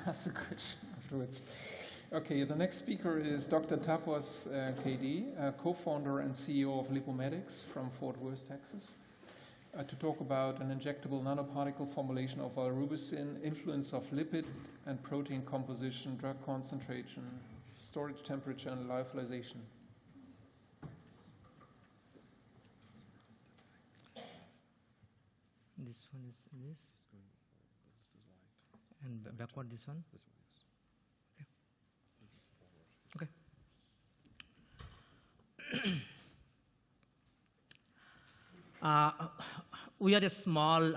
ask a question afterwards. Okay, the next speaker is Dr. Tapas, KD, co-founder and CEO of LipoMedics from Fort Worth, Texas, to talk about an injectable nanoparticle formulation of Valrubicin, influence of lipid and protein composition, drug concentration, storage temperature, and lyophilization. This one is this. And backward this one? This one, yes. Okay. We are a small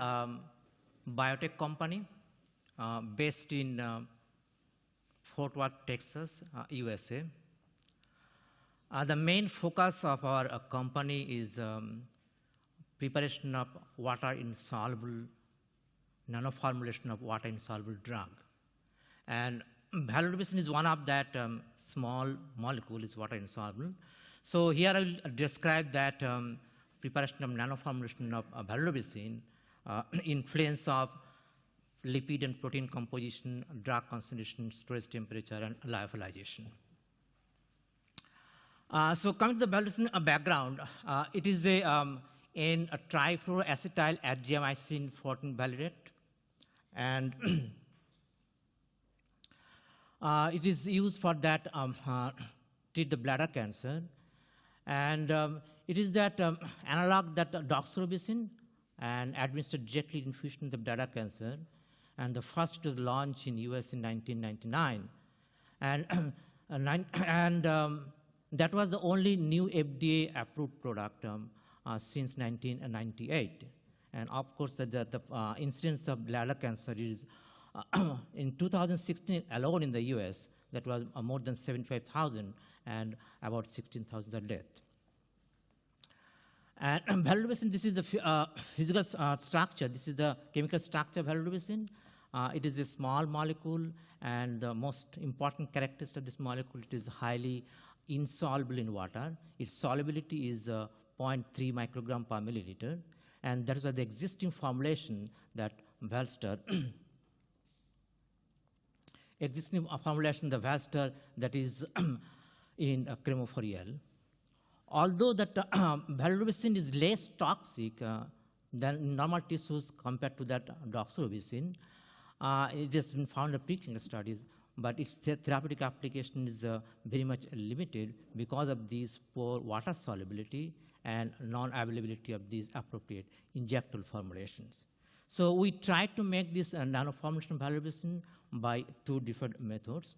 biotech company based in Fort Worth, Texas, USA. The main focus of our company is preparation of water-insoluble, nanoformulation of water-insoluble drug. And Valrubicin is one of that small molecule, is water-insoluble. So here I will describe that preparation of nanoformulation of Valrubicin, influence of lipid and protein composition, drug concentration, storage temperature, and lyophilization. So coming to the Valrubicin background, it is in a trifluoroacetyl adriamycin 14 valerate, and it is used for that treat the bladder cancer, and it is that analog that doxorubicin and administered directly infusion in the bladder cancer, and the first was launched in US in 1999, and that was the only new FDA approved product since 1998. And of course, the incidence of bladder cancer is in 2016 alone in the US, that was more than 75,000 and about 16,000 are death. And Valrubicin, this is the physical structure. This is the chemical structure of Valrubicin. It is a small molecule, and the most important characteristic of this molecule, it is highly insoluble in water. Its solubility is 0.3 microgram per milliliter, and that is the existing formulation that Valster, that is in Cremophorial. Although that Valrubicin is less toxic than normal tissues compared to that doxorubicin, it has been found in preclinical studies, but its therapeutic application is very much limited because of these poor water solubility and non-availability of these appropriate injectable formulations. So we tried to make this nanoformulation of Valrubicin by two different methods.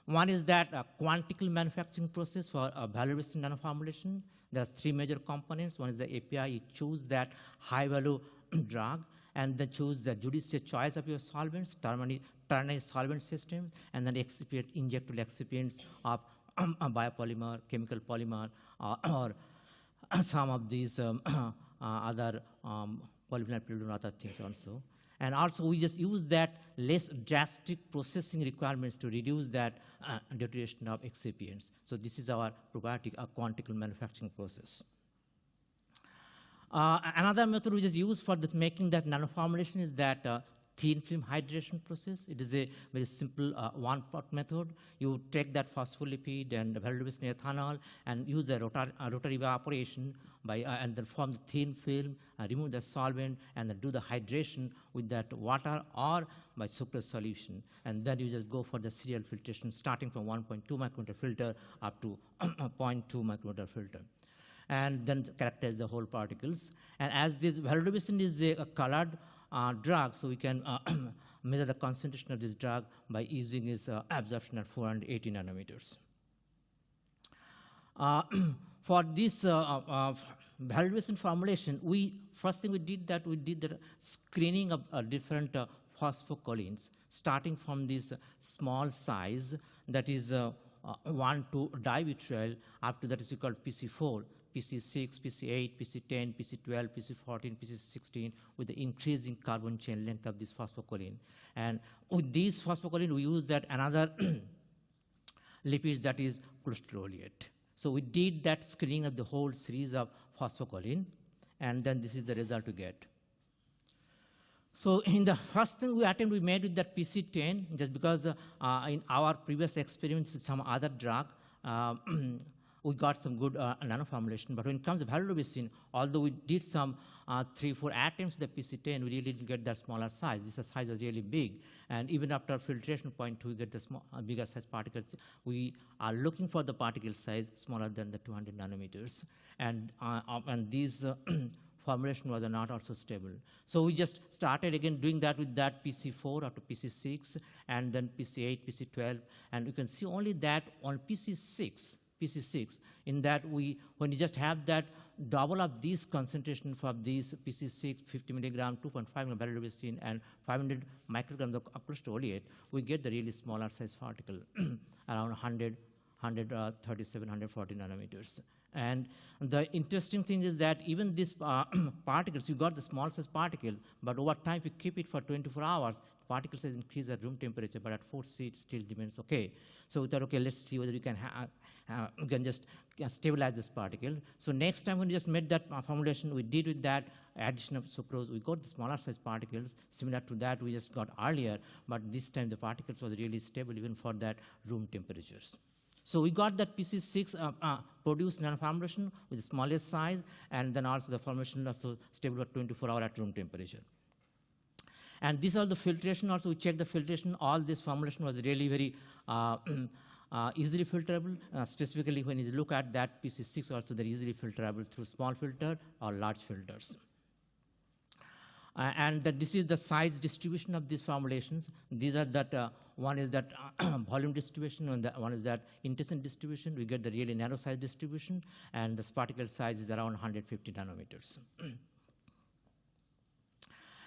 One is that Quantical manufacturing process for Valrubicin nanoformulation. There are three major components. One is the API. You choose that high-value drug, and then choose the judicious choice of your solvents, ternary solvent systems, and then excipients, injectable excipients of a biopolymer, chemical polymer, or some of these other polyvinyl pyrrolidine, other things also. And also, we just use that less drastic processing requirements to reduce that deterioration of excipients. So this is our probiotic Quantical manufacturing process. Another method which is used for this making that nanoformulation is that thin film hydration process. It is a very simple one-pot method. You take that phospholipid and Valrubicin ethanol and use a rotary evaporation and then form the thin film, remove the solvent, and then do the hydration with that water or by sucrose solution. And then you just go for the serial filtration, starting from 1.2 micrometer filter up to 0.2 micrometer filter. And then characterize the whole particles. And as this Valrubicin is a colored drug, so we can measure the concentration of this drug by using its absorption at 480 nanometers. For this Valrubicin formulation, first thing we did the screening of different phosphocholine, starting from this small size, that is 1,2-dibutyryl, up to that is called PC4, PC6, PC8, PC10, PC12, PC14, PC16, with the increasing carbon chain length of this phosphocholine. And with these phosphocholine, we use that another lipids, that is cholesterolate. So we did that screening of the whole series of phosphocholine, and then this is the result to get. So in the first thing we made with that PC10, just because in our previous experiments with some other drug, we got some good nano formulation. But when it comes to Valrubicin, although we did some 3-4 attempts with the PC10, we really didn't get that smaller size. This size was really big. And even after filtration point 2, we get the bigger size particles. We are looking for the particle size smaller than the 200 nanometers. And these formulation was not also stable. So we just started again doing that with that PC4 up to PC6, and then PC8, PC12. And you can see only that on PC6, in that when you just have that double of these concentration for these PC6, 50 milligram, 2.5 milligram Valrubicin, and 500 micrograms of acrylate, we get the really smaller size particle, around 137, 140 nanometers. And the interesting thing is that even these particles, you got the small size particle, but over time, if you keep it for 24 hours, particle size increases at room temperature, but at 4C, it still remains okay. So we thought, okay, let's see whether we can just stabilize this particle. So next time when we just made that formulation, we did with that addition of sucrose, we got the smaller size particles, similar to that we just got earlier, but this time the particles was really stable even for that room temperatures. So we got that PC6 produced nanoformulation with the smallest size, and then also the formulation also stable for 24 hours at room temperature. And these are the filtration also. We checked the filtration. All this formulation was really very easily filterable. Specifically, when you look at that PC6 also, they're easily filterable through small filter or large filters. And this is the size distribution of these formulations. These are that, one is that volume distribution, and one is that intestine distribution. We get the really narrow size distribution, and the particle size is around 150 nanometers.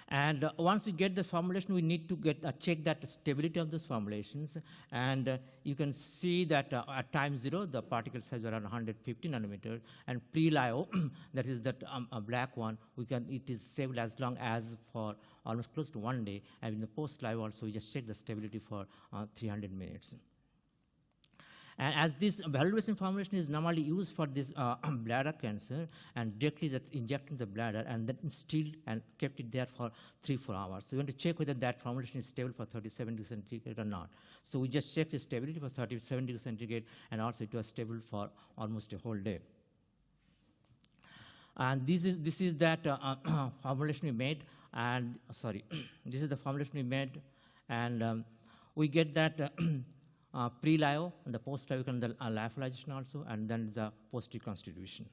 And once we get the formulation, we need to check that stability of those formulations. And you can see that at time 0, the particle size is around 150 nanometers. And pre-lyo, that is that black one, it is stable as long as for almost close to 1 day. And in the post-lyo also, we just check the stability for 300 minutes. And as this Valrubicin formulation is normally used for this bladder cancer, and directly that injecting the bladder and then instilled and kept it there for 3-4 hours. So we want to check whether that formulation is stable for 37 degrees centigrade or not. So we just checked the stability for 37 degrees centigrade, and also it was stable for almost a whole day. And this is that formulation we made, and this is the formulation we made, and we get that. Pre-lyo, and the post-lyo, and the lyophilization also, and then the post-reconstitution.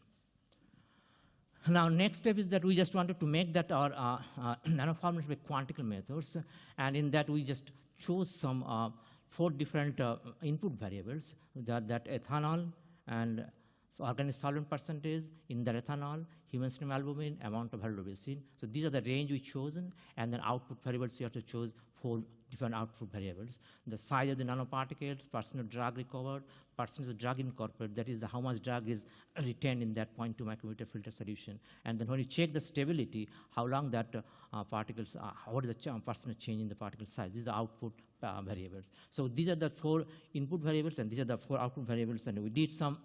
Now, next step is that we just wanted to make that our nanoformulation with Quantico methods, and in that we just chose some 4 different input variables, that ethanol and so organic solvent percentage in the ethanol, human serum albumin, amount of Valrubicin. So these are the range we chosen, and then output variables you have to choose 4 different output variables. The size of the nanoparticles, percent of drug recovered, percent of drug incorporated, that is how much drug is retained in that 0.2 micrometer filter solution. And then when you check the stability, how long that particles, what is the percent change in the particle size. These are the output variables. So these are the 4 input variables, and these are the 4 output variables, and we did some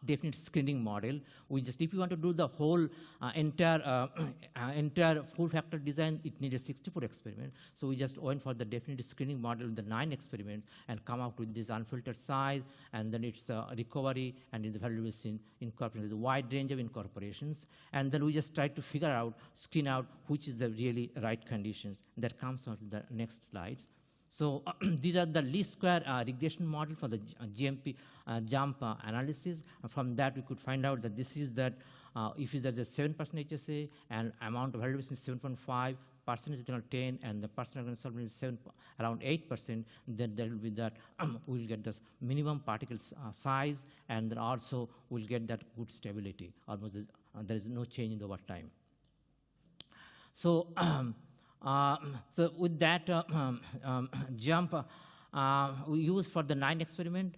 definite screening model. We just, if you want to do the whole entire full factor design, it needs a 64 experiment. So we just went for the definite screening model, the 9 experiments, and come out with this unfiltered size, and then it's recovery, and in the Valrubicin incorporation. There's a wide range of incorporations, and then we just try to figure out, screen out which is the really right conditions. That comes on to the next slides. So these are the least square regression model for the GMP jump analysis. And from that, we could find out that this is that if it's at the 7% HSA and amount of Valrubicin is 7.5, percentage is 10, and the percent of solvent is around 8%, then there will be that we'll get the minimum particle size, and then also we'll get that good stability. Almost there is no change in the over time. So. So with that jump, we use for the 9 experiment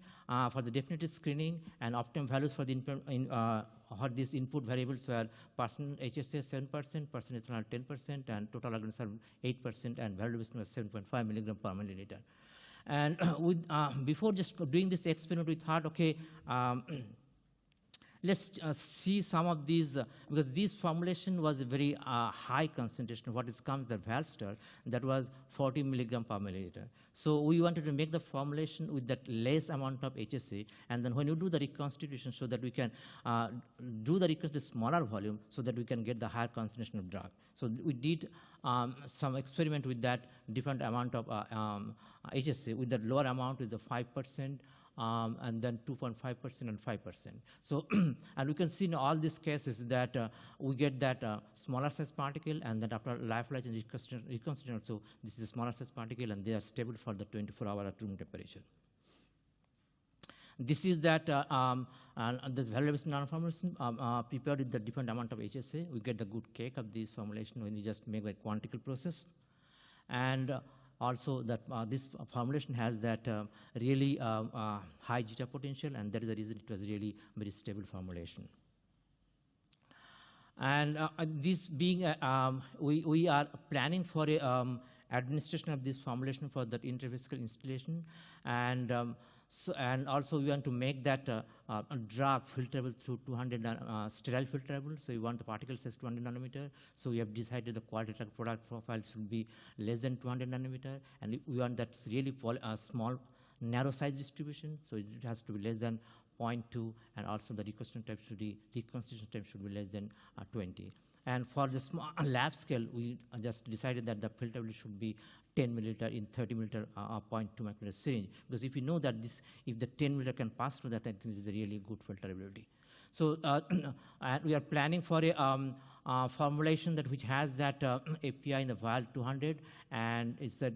for the definitive screening and optimum values for the these input variables were percent HSA 7%, percent ethanol 10%, and total organism 8%, and Valrubicin was 7.5 milligram per milliliter. And with, before just doing this experiment, we thought, okay, Let's see some of these, because this formulation was a very high concentration. What is comes the Valster, that was 40 milligram per milliliter. So we wanted to make the formulation with that less amount of HSA, and then when you do the reconstitution, so that we can do the reconstitution smaller volume, so that we can get the higher concentration of drug. So we did some experiment with that different amount of HSA, with the lower amount with the 5%. And then 2.5% and 5%. So, and we can see in all these cases that we get that smaller size particle, and then after lyophilization reconstitution, so this is a smaller size particle, and they are stable for the 24-hour at room temperature. This is that this Valrubicin nanoformulation prepared with the different amount of HSA. We get the good cake of this formulation when you just make the Quantico process. And also that this formulation has that really high Jitter potential, and that is the reason it was really very stable formulation. And this being, we are planning for a administration of this formulation for that intravesical installation, and and also we want to make that drug filterable through 200 sterile filterable. So we want the particle size 200 nanometer. So we have decided the quality drug product profile should be less than 200 nanometer, and we want that really small, narrow size distribution. So it has to be less than 0.2, and also the reconstitution time should be less than 20. And for the small lab scale, we just decided that the filterability should be 10 milliliter in 30 milliliter 0.2 micrometer syringe. Because if you know that this, if the 10 milliliter can pass through that, I think it is a really good filterability. So and we are planning for a formulation that which has that API in the vial 200, and it's that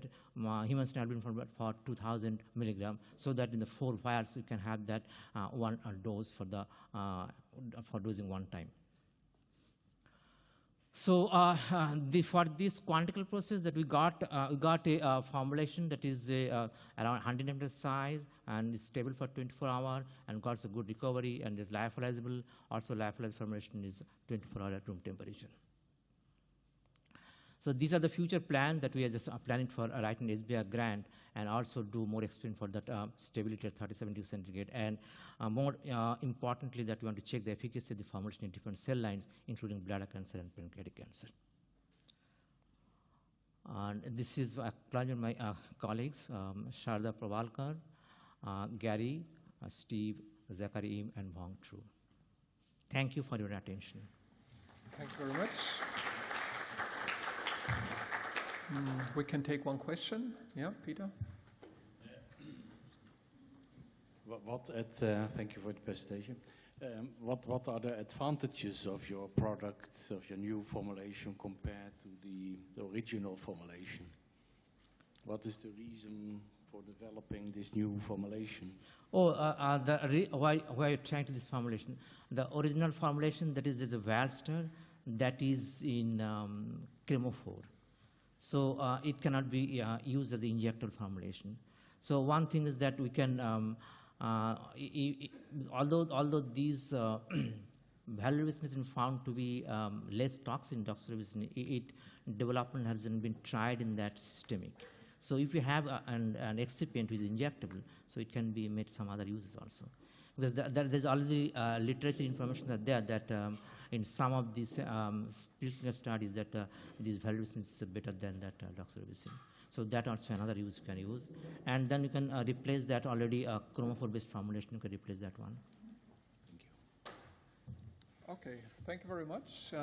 human albumin for 2,000 milligram, so that in the 4 vials you can have that one dose for the for dosing one time. So for this Quantico process that we got a formulation that is around 100 nanometer size, and is stable for 24 hours, and got a good recovery, and is lyophilizable. Also lyophilized formulation is 24 hours at room temperature. So these are the future plans that we are just planning for writing SBI grant, and also do more experiment for that stability at 37 degrees centigrade. And more importantly, that we want to check the efficacy of the formulation in different cell lines, including bladder cancer and pancreatic cancer. And this is my colleagues, Sharda Pravalkar, Gary, Steve, Zachary Im, and Wang Tru. Thank you for your attention. Thank you very much. We can take one question. Yeah, Peter? Thank you for the presentation. What are the advantages of your product, of your new formulation, compared to the original formulation? What is the reason for developing this new formulation? Oh, why are you trying to this formulation? The original formulation, that is, there's a Valster that is in chemophore. So it cannot be used as the injectable formulation. So one thing is that we can, although these Valrubicin has been found to be less toxic than doxorubicin, development hasn't been tried in that systemic. So if you have an excipient which is injectable, so it can be made some other uses also. Because there's already literature information that in some of these preclinical studies that these Valrubicin is better than that doxorubicin. So that also another use you can use. And then you can replace that already chromophore-based formulation, you can replace that one. Thank you. Okay, thank you very much.